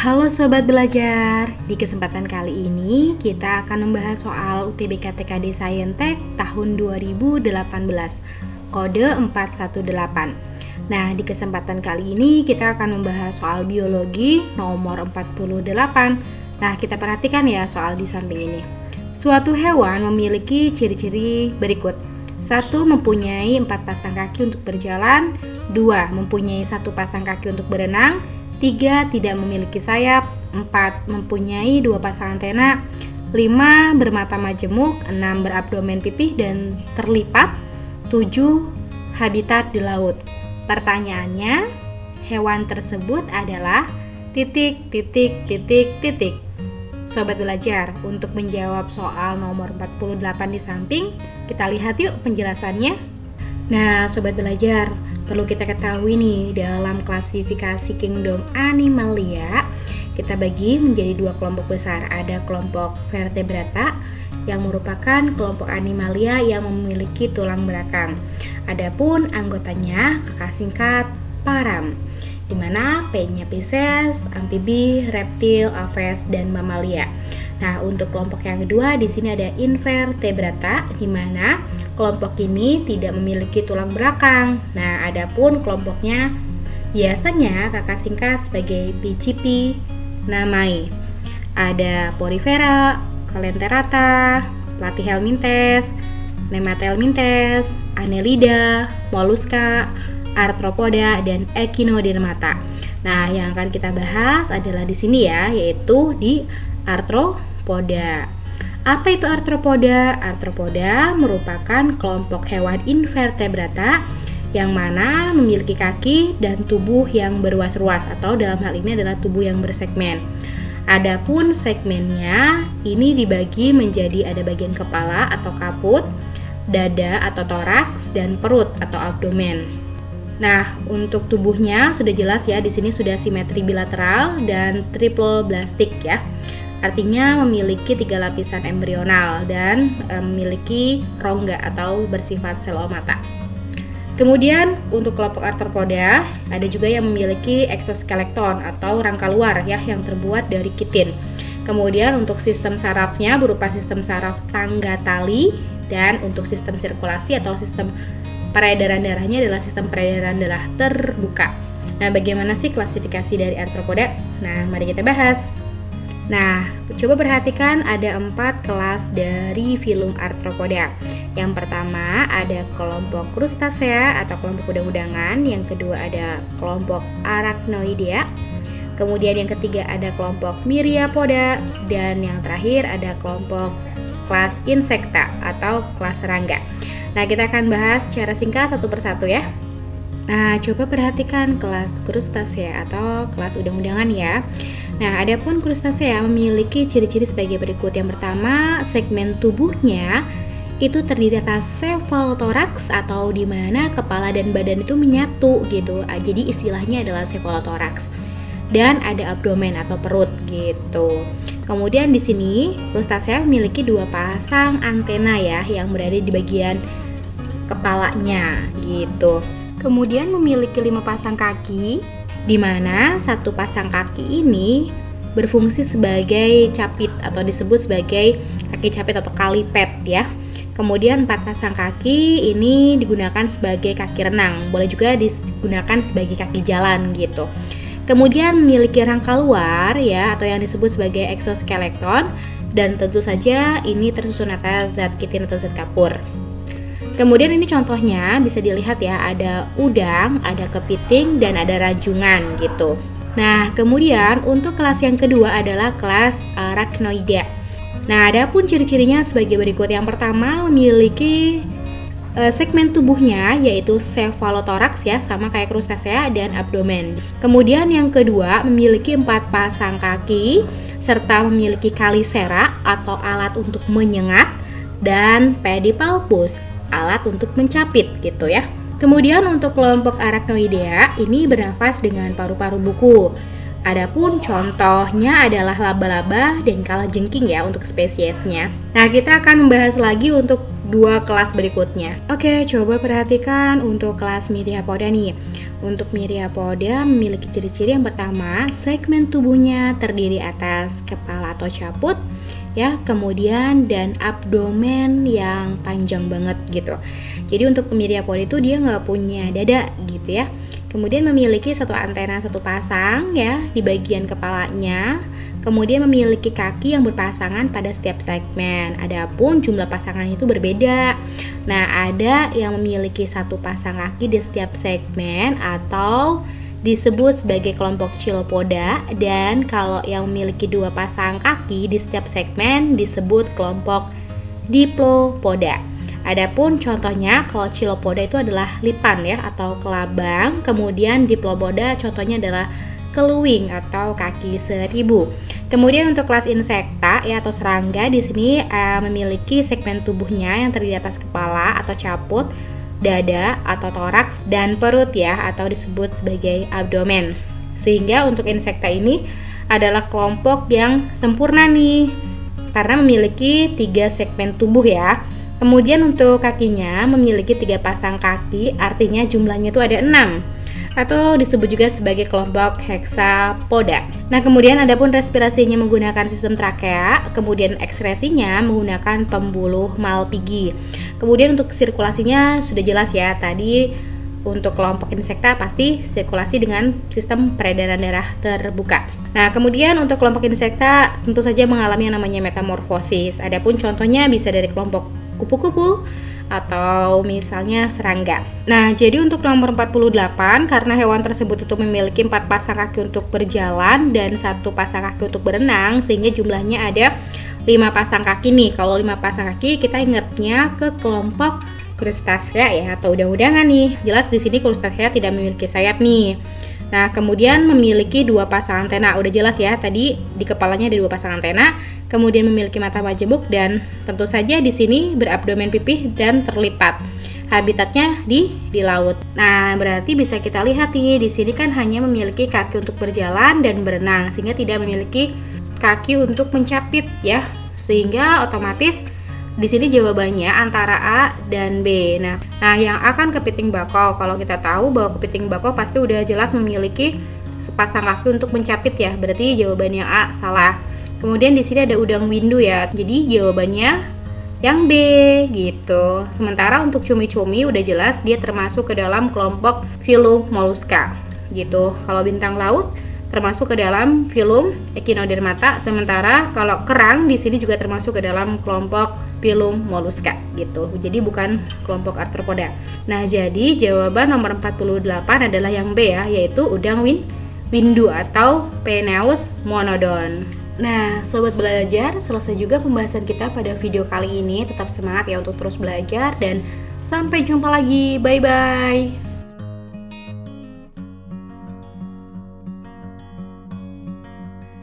Halo Sobat Belajar, di kesempatan kali ini kita akan membahas soal UTBK TKD Saintek tahun 2018, kode 418. Nah, di kesempatan kali ini kita akan membahas soal biologi nomor 48. Nah, kita perhatikan ya soal di samping ini. Suatu hewan memiliki ciri-ciri berikut. 1. Mempunyai 4 pasang kaki untuk berjalan. 2. Mempunyai 1 pasang kaki untuk berenang. 3. Tidak memiliki sayap. 4. Mempunyai 2 pasang antena. 5. Bermata majemuk. 6. Berabdomen pipih dan terlipat. 7. Habitat di laut. Pertanyaannya, hewan tersebut adalah titik. Sobat Belajar, untuk menjawab soal nomor 48 di samping, kita lihat yuk penjelasannya. Nah, Sobat Belajar, perlu kita ketahui nih, dalam klasifikasi Kingdom Animalia kita bagi menjadi 2 kelompok besar. Ada kelompok vertebrata yang merupakan kelompok animalia yang memiliki tulang belakang. Adapun anggotanya kakak singkat param, di mana P-nya Pisces, amfibi, reptil, aves, dan mamalia. Nah, untuk kelompok yang kedua di sini ada invertebrata, di mana kelompok ini tidak memiliki tulang belakang. Nah, adapun kelompoknya biasanya kakak singkat sebagai PCP, namai. Ada Porifera, Calenterata, Platyhelminthes, Nematelminthes, Annelida, Mollusca, Arthropoda, dan Echinodermata. Nah, yang akan kita bahas adalah di sini ya, yaitu di Arthropoda. Apa itu arthropoda? Arthropoda merupakan kelompok hewan invertebrata yang mana memiliki kaki dan tubuh yang berruas-ruas, atau dalam hal ini adalah tubuh yang bersegmen. Adapun segmennya ini dibagi menjadi ada bagian kepala atau kaput, dada atau toraks, dan perut atau abdomen. Nah, untuk tubuhnya sudah jelas ya, di sini sudah simetri bilateral dan triploblastik ya. Artinya memiliki 3 lapisan embrional dan memiliki rongga atau bersifat selomata. Kemudian untuk kelompok arthropoda ada juga yang memiliki exoskeleton atau rangka luar ya, yang terbuat dari kitin. Kemudian untuk sistem sarafnya berupa sistem saraf tangga tali, dan untuk sistem sirkulasi atau sistem peredaran darahnya adalah sistem peredaran darah terbuka. Nah, bagaimana sih klasifikasi dari arthropoda? Nah, mari kita bahas. Nah, coba perhatikan ada 4 kelas dari filum arthropoda. Yang pertama ada kelompok crustacea atau kelompok udang-udangan. Yang kedua ada kelompok arachnoidea. Kemudian yang ketiga ada kelompok myriapoda. Dan yang terakhir ada kelompok kelas insecta atau kelas serangga. Nah, kita akan bahas secara singkat satu persatu ya. Nah, coba perhatikan kelas crustacea atau kelas udang-udangan ya. Nah, adapun crustacea memiliki ciri-ciri sebagai berikut. Yang pertama, segmen tubuhnya itu terdiri atas cephalothoraks, atau di mana kepala dan badan itu menyatu gitu. Jadi istilahnya adalah cephalothoraks. Dan ada abdomen atau perut gitu. Kemudian di sini crustacea memiliki 2 pasang antena ya, yang berada di bagian kepalanya gitu. Kemudian memiliki 5 pasang kaki, di mana 1 pasang kaki ini berfungsi sebagai capit atau disebut sebagai kaki capit atau kalipet ya. Kemudian 4 pasang kaki ini digunakan sebagai kaki renang, boleh juga digunakan sebagai kaki jalan gitu. Kemudian memiliki rangka luar ya, atau yang disebut sebagai exoskeleton, dan tentu saja ini tersusun atas zat kitin atau zat kapur. Kemudian ini contohnya bisa dilihat ya, ada udang, ada kepiting, dan ada rajungan gitu. Nah, kemudian untuk kelas yang kedua adalah kelas arachnoidea. Nah, ada pun ciri-cirinya sebagai berikut. Yang pertama, memiliki segmen tubuhnya yaitu cephalothorax ya, sama kayak crustacea, dan abdomen. Kemudian yang kedua, memiliki 4 pasang kaki serta memiliki kalisera atau alat untuk menyengat, dan pedipalpus, alat untuk mencapit gitu ya. Kemudian untuk kelompok arachnoidea ini bernafas dengan paru-paru buku. Adapun contohnya adalah laba-laba dan kalajengking ya untuk spesiesnya. Nah, kita akan membahas lagi untuk dua kelas berikutnya. Oke, coba perhatikan untuk kelas Myriapoda nih. Untuk Myriapoda memiliki ciri-ciri yang pertama, segmen tubuhnya terdiri atas kepala atau caput, ya, kemudian dan abdomen yang panjang banget gitu. Jadi untuk Myriapoda itu dia nggak punya dada gitu ya. Kemudian memiliki satu antena satu pasang ya di bagian kepalanya. Kemudian memiliki kaki yang berpasangan pada setiap segmen. Adapun jumlah pasangan itu berbeda. Nah, ada yang memiliki satu pasang kaki di setiap segmen atau disebut sebagai kelompok Chilopoda, dan kalau yang memiliki dua pasang kaki di setiap segmen disebut kelompok Diplopoda. Adapun contohnya kalau Chilopoda itu adalah lipan ya atau kelabang, kemudian Diplopoda contohnya adalah keluing atau kaki seribu. Kemudian untuk kelas insekta ya atau serangga di sini memiliki segmen tubuhnya yang terdiri atas kepala atau caput, dada atau toraks, dan perut ya atau disebut sebagai abdomen. Sehingga untuk insekta ini adalah kelompok yang sempurna nih karena memiliki 3 segmen tubuh ya. Kemudian untuk kakinya memiliki 3 pasang kaki, artinya jumlahnya itu ada 6 atau disebut juga sebagai kelompok hexapoda. Nah, kemudian adapun respirasinya menggunakan sistem trakea, kemudian ekskresinya menggunakan pembuluh Malpighi. Kemudian untuk sirkulasinya sudah jelas ya, tadi untuk kelompok insekta pasti sirkulasi dengan sistem peredaran darah terbuka. Nah, kemudian untuk kelompok insekta tentu saja mengalami yang namanya metamorfosis. Adapun contohnya bisa dari kelompok kupu-kupu atau misalnya serangga. Nah, jadi untuk nomor 48 karena hewan tersebut itu memiliki 4 pasang kaki untuk berjalan dan 1 pasang kaki untuk berenang, sehingga jumlahnya ada 5 pasang kaki nih. Kalau 5 pasang kaki kita ingatnya ke kelompok krustasea ya atau udang-udangan nih. Jelas di sini krustasea tidak memiliki sayap nih. Nah, kemudian memiliki 2 pasang antena. Udah jelas ya, tadi di kepalanya ada 2 pasang antena. Kemudian memiliki mata majemuk dan tentu saja di sini berabdomen pipih dan terlipat. Habitatnya di laut. Nah, berarti bisa kita lihat nih di sini kan hanya memiliki kaki untuk berjalan dan berenang sehingga tidak memiliki kaki untuk mencapit ya. Sehingga otomatis di sini jawabannya antara A dan B. Nah, yang akan kepiting bakau, kalau kita tahu bahwa kepiting bakau pasti udah jelas memiliki sepasang kaki untuk mencapit ya. Berarti jawabannya A salah. Kemudian di sini ada udang windu ya. Jadi jawabannya yang B gitu. Sementara untuk cumi-cumi udah jelas dia termasuk ke dalam kelompok filum mollusca gitu. Kalau bintang laut termasuk ke dalam filum Echinodermata, sementara kalau kerang di sini juga termasuk ke dalam kelompok filum mollusca gitu. Jadi bukan kelompok arthropoda. Nah, jadi jawaban nomor 48 adalah yang B ya, yaitu udang windu atau Penaeus monodon. Nah, sobat belajar, selesai juga pembahasan kita pada video kali ini. Tetap semangat ya untuk terus belajar dan sampai jumpa lagi. Bye bye.